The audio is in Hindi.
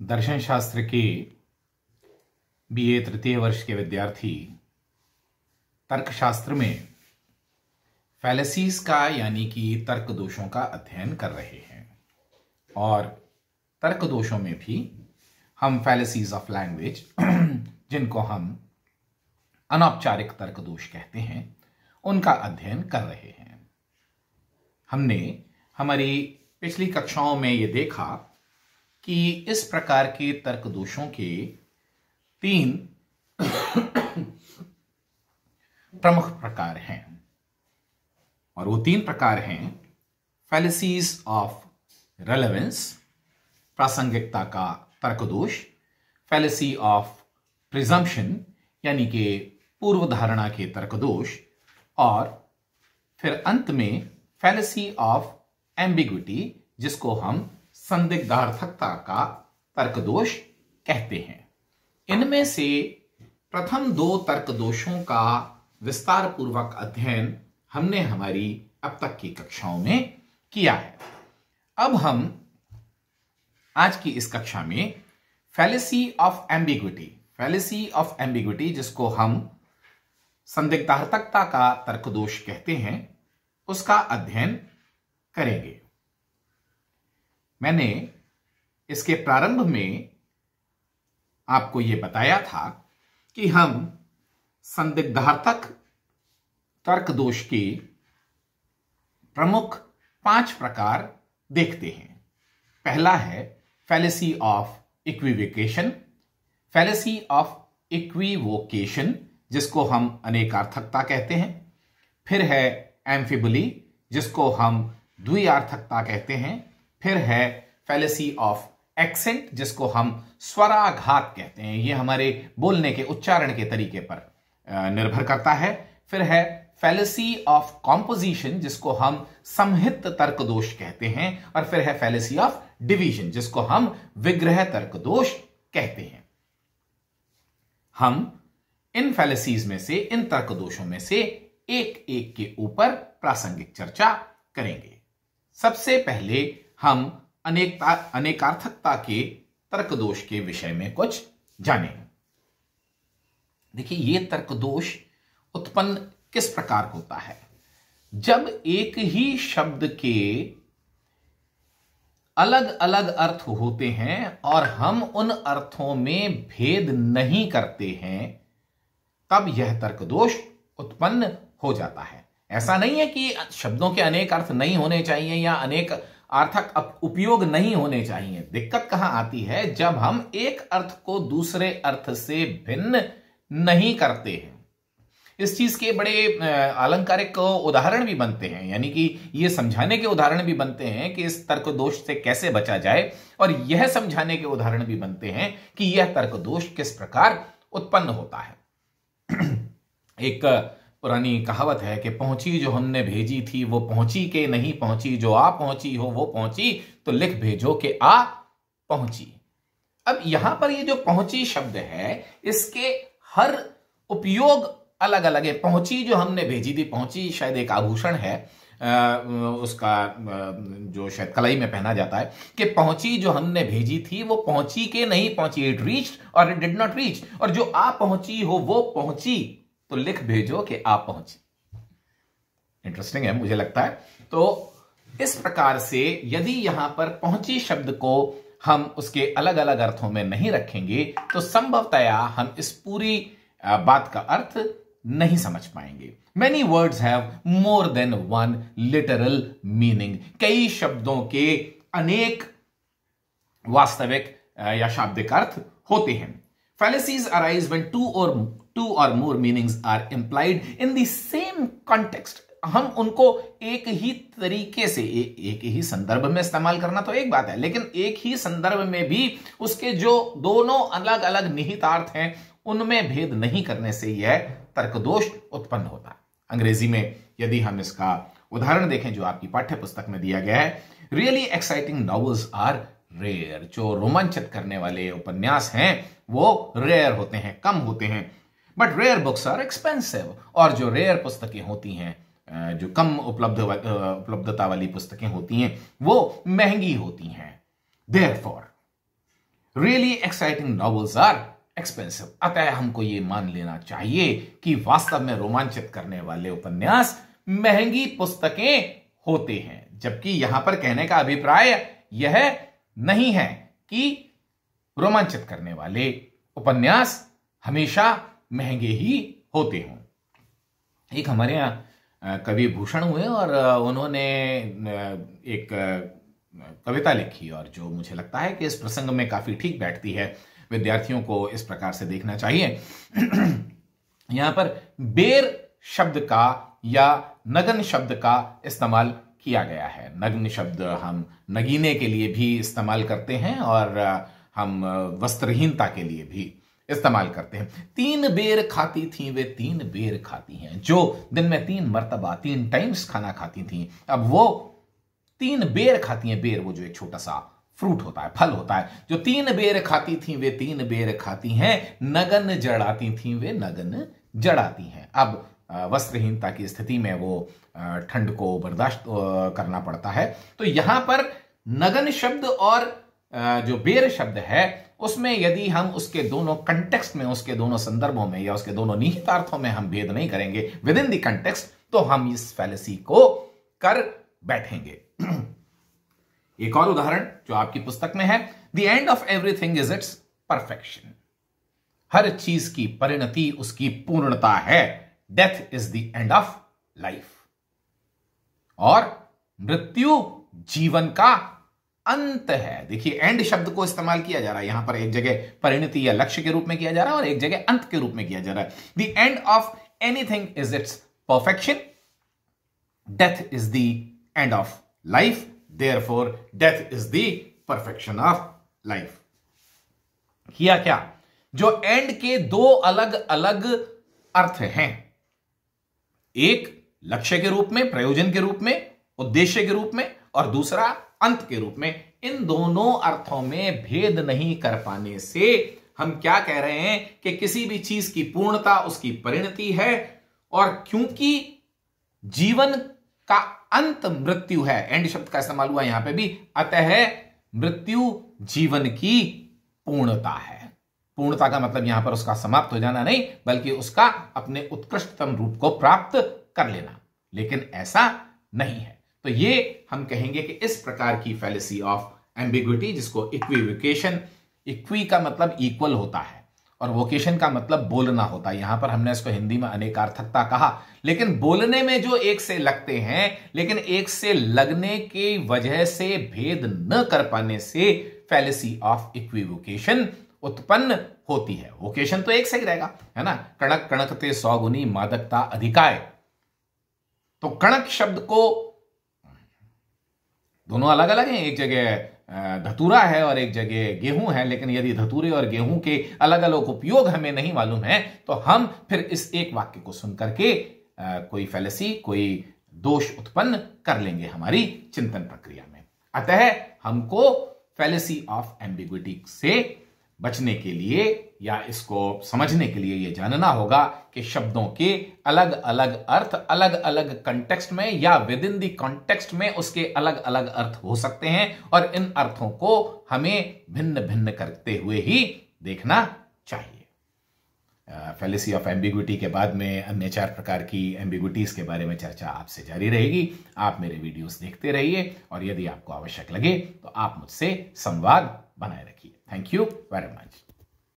दर्शन शास्त्र के बीए तृतीय वर्ष के विद्यार्थी तर्कशास्त्र में फैलेसीज का यानी कि तर्क दोषों का अध्ययन कर रहे हैं। और तर्क दोषों में भी हम फैलेसीज ऑफ लैंग्वेज जिनको हम अनौपचारिक तर्क दोष कहते हैं उनका अध्ययन कर रहे हैं। हमने हमारी पिछली कक्षाओं में यह देखा कि इस प्रकार के तर्क दोषों के 3 प्रमुख प्रकार हैं और वो 3 प्रकार हैं फैलेसीज ऑफ रेलेवेंस, प्रासंगिकता का तर्क दोष, फैलेसी ऑफ प्रिजम्पशन यानी कि पूर्व धारणा के तर्क दोष, और फिर अंत में फैलेसी ऑफ एम्बिग्विटी जिसको हम संदिग्धार्थकता का तर्क दोष कहते हैं। इनमें से प्रथम 2 तर्क दोषों का विस्तार पूर्वक अध्ययन हमने हमारी अब तक की कक्षाओं में किया है। अब हम आज की इस कक्षा में फैलेसी ऑफ एम्बिग्विटी जिसको हम संदिग्धार्थकता का तर्क दोष कहते हैं उसका अध्ययन करेंगे। मैंने इसके प्रारंभ में आपको यह बताया था कि हम संदिग्धार्थक तर्क दोष के प्रमुख 5 प्रकार देखते हैं। पहला है फैलेसी ऑफ इक्विवोकेशन, फैलेसी ऑफ इक्विवोकेशन जिसको हम अनेकार्थकता कहते हैं। फिर है एम्फिबुली जिसको हम द्विअर्थकता कहते हैं। फिर है फैलेसी ऑफ एक्सेंट जिसको हम स्वराघात कहते हैं। यह हमारे बोलने के उच्चारण के तरीके पर निर्भर करता है। फिर है फैलेसी ऑफ कॉम्पोजिशन जिसको हम समहित तर्क दोष कहते हैं। और फिर है फैलेसी ऑफ डिवीजन जिसको हम विग्रह तर्क दोष कहते हैं। हम इन फैलेसीज में से, इन तर्क दोषों में से एक एक के ऊपर प्रासंगिक चर्चा करेंगे। सबसे पहले हम अनेकार्थकता के तर्क दोष के विषय में कुछ जानेंगे। देखिए, यह तर्क दोष उत्पन्न किस प्रकार होता है? जब एक ही शब्द के अलग अलग अर्थ होते हैं और हम उन अर्थों में भेद नहीं करते हैं, तब यह तर्क दोष उत्पन्न हो जाता है। ऐसा नहीं है कि शब्दों के अनेक अर्थ नहीं होने चाहिए या अनेक अर्थक उपयोग नहीं होने चाहिए। दिक्कत कहां आती है? जब हम एक अर्थ को दूसरे अर्थ से भिन्न नहीं करते हैं। इस चीज के बड़े अलंकारिक उदाहरण भी बनते हैं, यानी कि यह समझाने के उदाहरण भी बनते हैं कि इस तर्क दोष से कैसे बचा जाए, और यह समझाने के उदाहरण भी बनते हैं कि यह तर्क दोष किस प्रकार उत्पन्न होता है। एक पुरानी कहावत है कि पहुंची जो हमने भेजी थी वो पहुंची के नहीं पहुंची, जो आ पहुंची हो वो पहुंची, तो लिख भेजो कि आ पहुंची। अब यहां पर ये जो पहुंची शब्द है इसके हर उपयोग अलग अलग है। पहुंची जो हमने भेजी थी, पहुंची शायद एक आभूषण है उसका जो शायद कलाई में पहना जाता है, कि पहुंची जो हमने भेजी थी वो पहुंची के नहीं पहुंची, इट रीच्ड और इट डिड नॉट रीच। और जो आ पहुंची हो वो पहुंची, तो लिख भेजो कि आप पहुंची। इंटरेस्टिंग है, मुझे लगता है। तो इस प्रकार से यदि यहां पर पहुंची शब्द को हम उसके अलग अलग अर्थों में नहीं रखेंगे तो संभवतया हम इस पूरी बात का अर्थ नहीं समझ पाएंगे। Many words have more than one literal meaning. कई शब्दों के अनेक वास्तविक या शाब्दिक अर्थ होते हैं। Fallacies arise when two or more meanings are implied in the same context. हम उनको एक ही तरीके से एक ही संदर्भ में इस्तेमाल करना तो एक बात है, लेकिन एक ही संदर्भ में भी उसके जो दोनों अलग अलग निहितार्थ हैं उनमें भेद नहीं करने से यह तर्क दोष उत्पन्न होता है। अंग्रेजी में यदि हम इसका उदाहरण देखें जो आपकी पाठ्य पुस्तक में दिया गया है, really exciting novels are rare. जो रोमांचित करने वाले उपन्यास हैं वो रेयर होते हैं, कम होते हैं। But rare books are expensive. और जो रेयर पुस्तकें होती हैं, जो कम उपलब्धता वाली पुस्तकें होती हैं, वो महंगी होती हैं। Therefore really exciting novels are expensive. अतः हमको ये मान लेना चाहिए कि वास्तव में रोमांचित करने वाले उपन्यास महंगी पुस्तकें होते हैं, जबकि यहां पर कहने का अभिप्राय यह नहीं है कि रोमांचित करने वाले उपन्यास हमेशा महंगे ही होते हों। एक हमारे यहां कवि भूषण हुए और उन्होंने एक कविता लिखी, और जो मुझे लगता है कि इस प्रसंग में काफी ठीक बैठती है। विद्यार्थियों को इस प्रकार से देखना चाहिए। यहां पर बेर शब्द का या नगन शब्द का इस्तेमाल किया गया है। नग्न शब्द हम नगीने के लिए भी इस्तेमाल करते हैं और हम वस्त्रहीनता के लिए भी इस्तेमाल करते हैं। 3 बेर खाती थी वे 3 बेर खाती हैं, जो दिन में 3 मर्तबा 3 टाइम्स खाना खाती थी, अब वो 3 बेर खाती हैं। बेर वो जो एक छोटा सा फ्रूट होता है, फल होता है, जो 3 बेर खाती थी वे 3 बेर खाती हैं, नगन जड़ाती थी वे नगन जड़ाती हैं। अब वस्त्रहीनता की स्थिति में वो ठंड को बर्दाश्त करना पड़ता है। तो यहां पर नगन शब्द और जो बेर शब्द है उसमें यदि हम उसके दोनों कंटेक्स्ट में, उसके दोनों संदर्भों में या उसके दोनों निहितार्थों में हम भेद नहीं करेंगे विद इन द कंटेक्स्ट, तो हम इस फैलेसी को कर बैठेंगे। एक और उदाहरण जो आपकी पुस्तक में है, the end of everything is its perfection. हर चीज की परिणति उसकी पूर्णता है। Death is the end of life. और मृत्यु जीवन का अंत है। देखिए, एंड शब्द को इस्तेमाल किया जा रहा है यहां पर, एक जगह परिणति या लक्ष्य के रूप में किया जा रहा है और एक जगह अंत के रूप में किया जा रहा है। The end of anything is its perfection. Death is the end of life, therefore death is the perfection of life. किया क्या? जो एंड के 2 अलग अलग अर्थ हैं, एक लक्ष्य के रूप में, प्रयोजन के रूप में, उद्देश्य के रूप में, और दूसरा अंत के रूप में, इन दोनों अर्थों में भेद नहीं कर पाने से हम क्या कह रहे हैं कि किसी भी चीज की पूर्णता उसकी परिणति है, और क्योंकि जीवन का अंत मृत्यु है, एंड शब्द का इस्तेमाल हुआ यहां पे भी, अतः मृत्यु जीवन की पूर्णता है। पूर्णता का मतलब यहां पर उसका समाप्त हो जाना नहीं, बल्कि उसका अपने उत्कृष्टतम रूप को प्राप्त कर लेना। लेकिन ऐसा नहीं है। तो ये हम कहेंगे कि इस प्रकार की फैलेसी ऑफ एम्बिग्विटी, जिसको इक्विवोकेशन, इक्वी का मतलब इक्वल होता है और वोकेशन का मतलब बोलना होता है। यहां पर हमने इसको हिंदी में अनेकार्थकता कहा, लेकिन बोलने में जो एक से लगते हैं, लेकिन एक से लगने की वजह से भेद न कर पाने से फैलेसी ऑफ इक्विवोकेशन उत्पन्न होती है। वोकेशन तो एक से ही रहेगा, है ना। कणक कणकते 100 गुनी मादकता अधिकाय। तो कणक शब्द को, दोनों अलग अलग हैं, एक जगह धतूरा है और एक जगह गेहूं है, लेकिन यदि धतूरे और गेहूं के अलग अलग उपयोग हमें नहीं मालूम है तो हम फिर इस एक वाक्य को सुनकर के कोई फैलेसी, कोई दोष उत्पन्न कर लेंगे हमारी चिंतन प्रक्रिया में। अतः हमको फैलेसी ऑफ एम्बिग्विटी से बचने के लिए या इसको समझने के लिए यह जानना होगा कि शब्दों के अलग अलग अर्थ अलग अलग कंटेक्स्ट में या विद इन द कॉन्टेक्स्ट में उसके अलग अलग अर्थ हो सकते हैं, और इन अर्थों को हमें भिन्न भिन्न करते हुए ही देखना चाहिए। फैलेसी ऑफ एम्बिग्विटी के बाद में अन्य 4 प्रकार की एम्बिग्विटीज के बारे में चर्चा आपसे जारी रहेगी। आप मेरे वीडियोस देखते रहिए, और यदि आपको आवश्यक लगे तो आप मुझसे संवाद बनाए रखिए। Thank you very much.